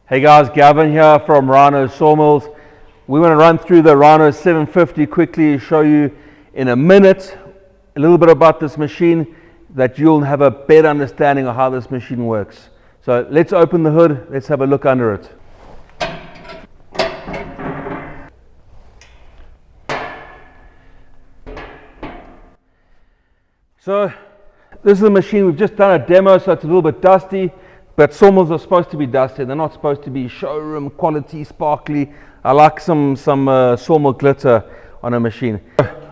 Hey guys, Gavin here from Rhino Sawmills. We want to run through the Rhino 750 quickly, show you in a minute a little bit about this machine that you'll have a better understanding of how this machine works. So let's open the hood, let's have a look under it. So this is a machine, we've just done a demo, so it's a little bit dusty, but sawmills are supposed to be dusty. They're not supposed to be showroom quality, sparkly. I like some sawmill glitter on a machine.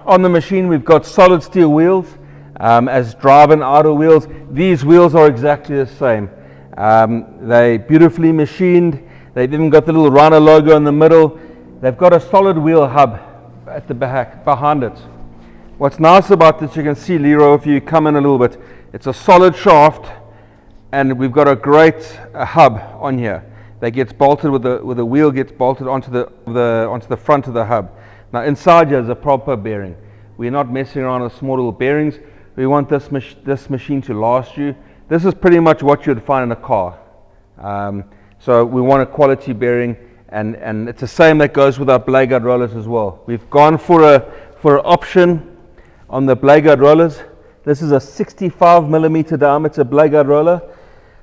On the machine we've got solid steel wheels as drive and idle wheels. These wheels are exactly the same. They're beautifully machined. They've even got the little Rhino logo in the middle. They've got a solid wheel hub at the back behind it. What's nice about this, you can see, Leroy, if you come in a little bit, it's a solid shaft, and we've got a great hub on here that gets bolted with the wheel gets bolted onto the front of the hub. Now inside here is a proper bearing. We're not messing around with small little bearings. We want this machine to last you. This is pretty much what you'd find in a car. So we want a quality bearing, and it's the same that goes with our blade guard rollers as well. We've gone for an option on the blade guard rollers. This is a 65mm diameter blade guard roller.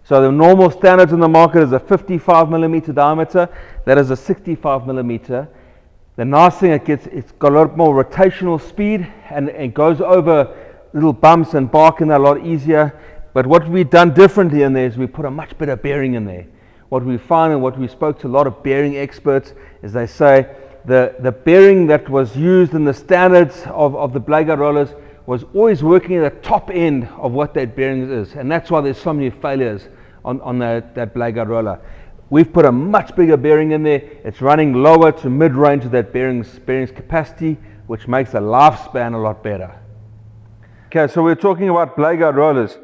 So the normal standards in the market is a 55mm diameter. That is a 65mm. The nice thing it's got a lot more rotational speed, and it goes over little bumps and barking a lot easier. But what we've done differently in there is we put a much better bearing in there. What we find, and what we spoke to a lot of bearing experts, is they say the bearing that was used in the standards of the blade guard rollers was always working at the top end of what that bearing is, and that's why there's so many failures on that blade guard roller. We've put a much bigger bearing in there. It's running lower to mid-range of that bearing's capacity, which makes the lifespan a lot better. Okay, so we're talking about blade guard rollers.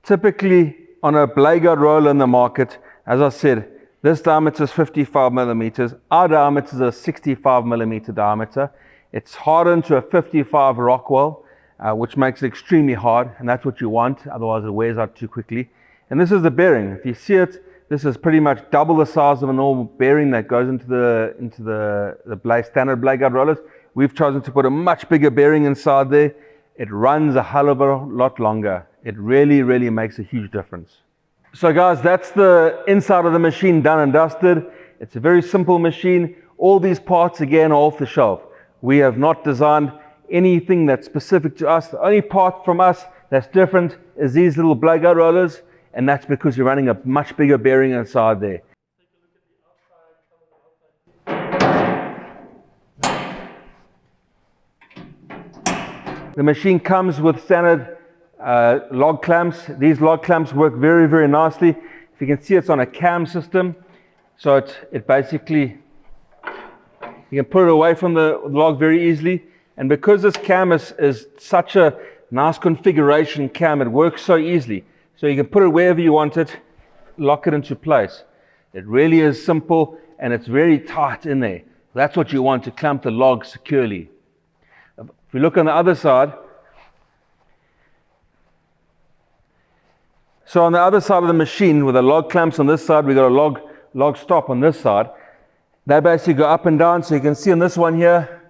Typically on a blade guard roller in the market, as I said, this diameter is 55mm. Our diameter is a 65mm diameter. It's hardened to a 55 Rockwell, which makes it extremely hard, and that's what you want, otherwise it wears out too quickly. And this is the bearing. If you see it, this is pretty much double the size of a normal bearing that goes into the standard blade guard rollers. We've chosen to put a much bigger bearing inside there. It runs a hell of a lot longer. It really, really makes a huge difference. So guys, that's the inside of the machine done and dusted. It's a very simple machine. All these parts again are off the shelf. We have not designed anything that's specific to us. The only part from us that's different is these little blade guard rollers, and that's because you're running a much bigger bearing inside there. The machine comes with standard log clamps. These log clamps work very, very nicely. If you can see, it's on a cam system, so it basically, you can put it away from the log very easily. And because this cam is such a nice configuration cam, it works so easily. So you can put it wherever you want it, lock it into place. It really is simple, and it's very tight in there. That's what you want to clamp the log securely. If we look on the other side, so on the other side of the machine, with the log clamps on this side, we've got a log stop on this side. They basically go up and down, so you can see on this one here,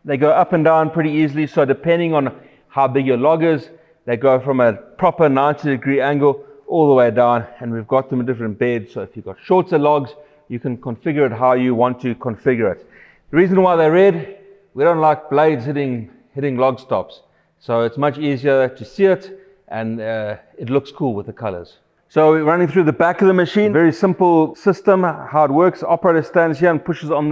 they go up and down pretty easily. So depending on how big your log is, they go from a proper 90-degree angle all the way down, and we've got them in different beds. So if you've got shorter logs, you can configure it how you want to configure it. The reason why they're red, we don't like blades hitting log stops. So it's much easier to see it, and it looks cool with the colors. So we're running through the back of the machine. Very simple system, how it works. Operator stands here and pushes on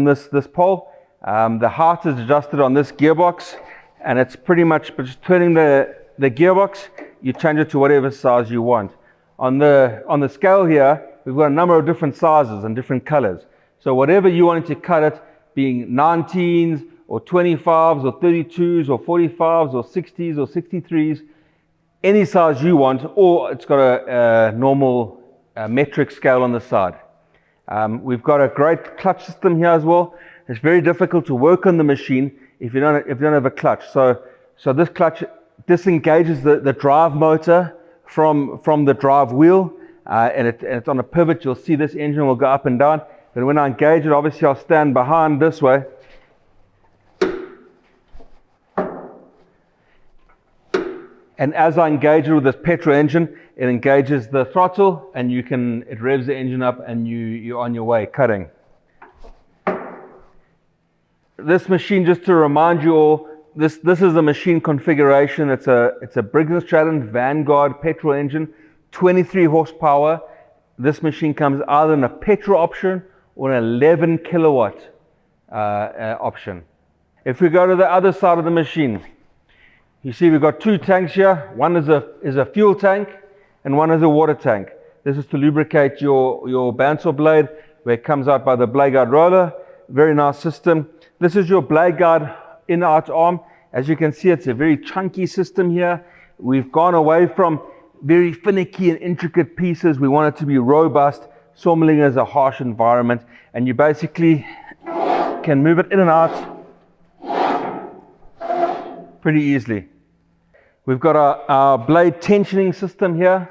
this pole. The height is adjusted on this gearbox, and it's pretty much just turning the gearbox. You change it to whatever size you want. On the scale here, we've got a number of different sizes and different colors. So whatever you wanted to cut it, being 19s or 25s or 32s or 45s or 60s or 63s, any size you want, or it's got a normal metric scale on the side. We've got a great clutch system here as well. It's very difficult to work on the machine if you don't have a clutch. So this clutch disengages the drive motor from the drive wheel, and it's on a pivot. You'll see this engine will go up and down. But when I engage it, obviously I'll stand behind this way. And as I engage it with this petrol engine, it engages the throttle, and it revs the engine up, and you're on your way cutting. This machine, just to remind you all, this is the machine configuration. It's a Briggs & Stratton Vanguard petrol engine, 23 horsepower. This machine comes either in a petrol option or an 11 kilowatt option. If we go to the other side of the machine, you see we've got two tanks here. One is a fuel tank and one is a water tank. This is to lubricate your bandsaw blade, where it comes out by the blade guard roller. Very nice system. This is your blade guard in-out arm. As you can see, it's a very chunky system here. We've gone away from very finicky and intricate pieces. We want it to be robust. Sawmilling is a harsh environment, and you basically can move it in and out pretty easily. We've got our blade tensioning system here.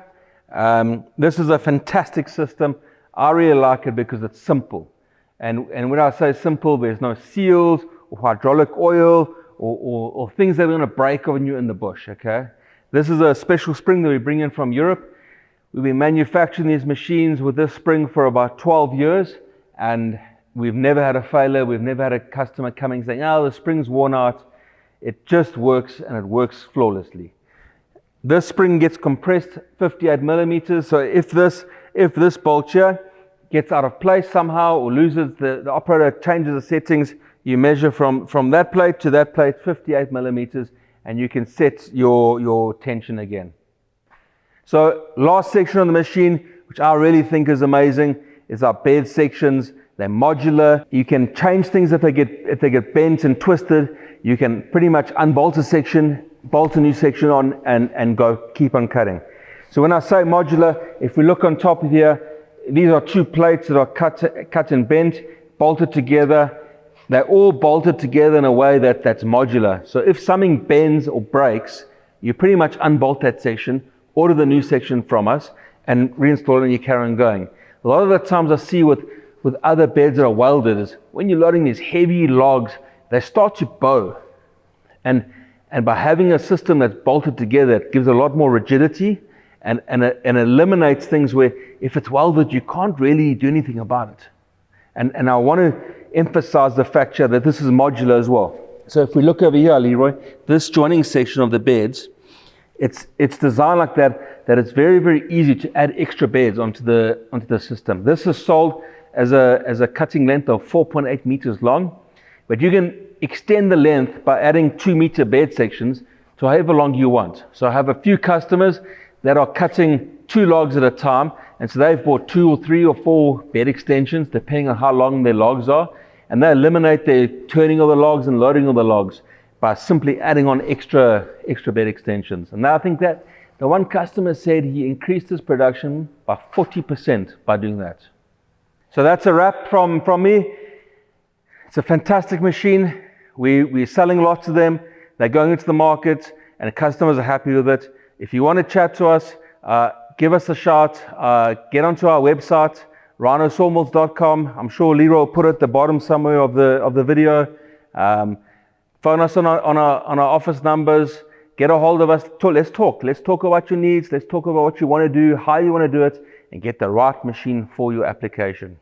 This is a fantastic system. I really like it because it's simple. And when I say simple, there's no seals or hydraulic oil or things that are going to break on you in the bush, okay? This is a special spring that we bring in from Europe. We've been manufacturing these machines with this spring for about 12 years, and we've never had a failure. We've never had a customer coming saying, oh, the spring's worn out. It just works, and it works flawlessly. This spring gets compressed 58 millimeters, so if this bolt here gets out of place somehow or loses, the operator changes the settings, you measure from that plate to that plate 58 millimeters, and you can set your tension again. So last section of the machine, which I really think is amazing, is our bed sections. They're modular. You can change things if they get bent and twisted. You can pretty much unbolt a section, bolt a new section on, and keep on cutting. So when I say modular, if we look on top of here, these are two plates that are cut and bent, bolted together. They're all bolted together in a way that's modular. So if something bends or breaks, you pretty much unbolt that section, order the new section from us, and reinstall it, and you carry on going. A lot of the times I see with other beds that are welded is when you're loading these heavy logs, they start to bow. And by having a system that's bolted together, it gives a lot more rigidity and eliminates things where if it's welded, you can't really do anything about it. And I want to emphasize the fact here that this is modular as well. So if we look over here, Leroy, this joining section of the beds, it's designed like that it's very, very easy to add extra beds onto the system. This is sold as a cutting length of 4.8 meters long, but you can extend the length by adding 2-meter bed sections to however long you want. So I have a few customers that are cutting 2 logs at a time, and so they've bought 2 or 3 or 4 bed extensions depending on how long their logs are, and they eliminate the turning of the logs and loading of the logs by simply adding on extra bed extensions. And now I think that the one customer said he increased his production by 40% by doing that. So that's a wrap from me. It's a fantastic machine. We're selling lots of them. They're going into the market, and the customers are happy with it. If you want to chat to us, give us a shout. Get onto our website, rhinosawmills.com. I'm sure Leroy will put it at the bottom somewhere of the video. Phone us on our office numbers. Get a hold of us. Let's talk. Let's talk about your needs. Let's talk about what you want to do, how you want to do it, and get the right machine for your application.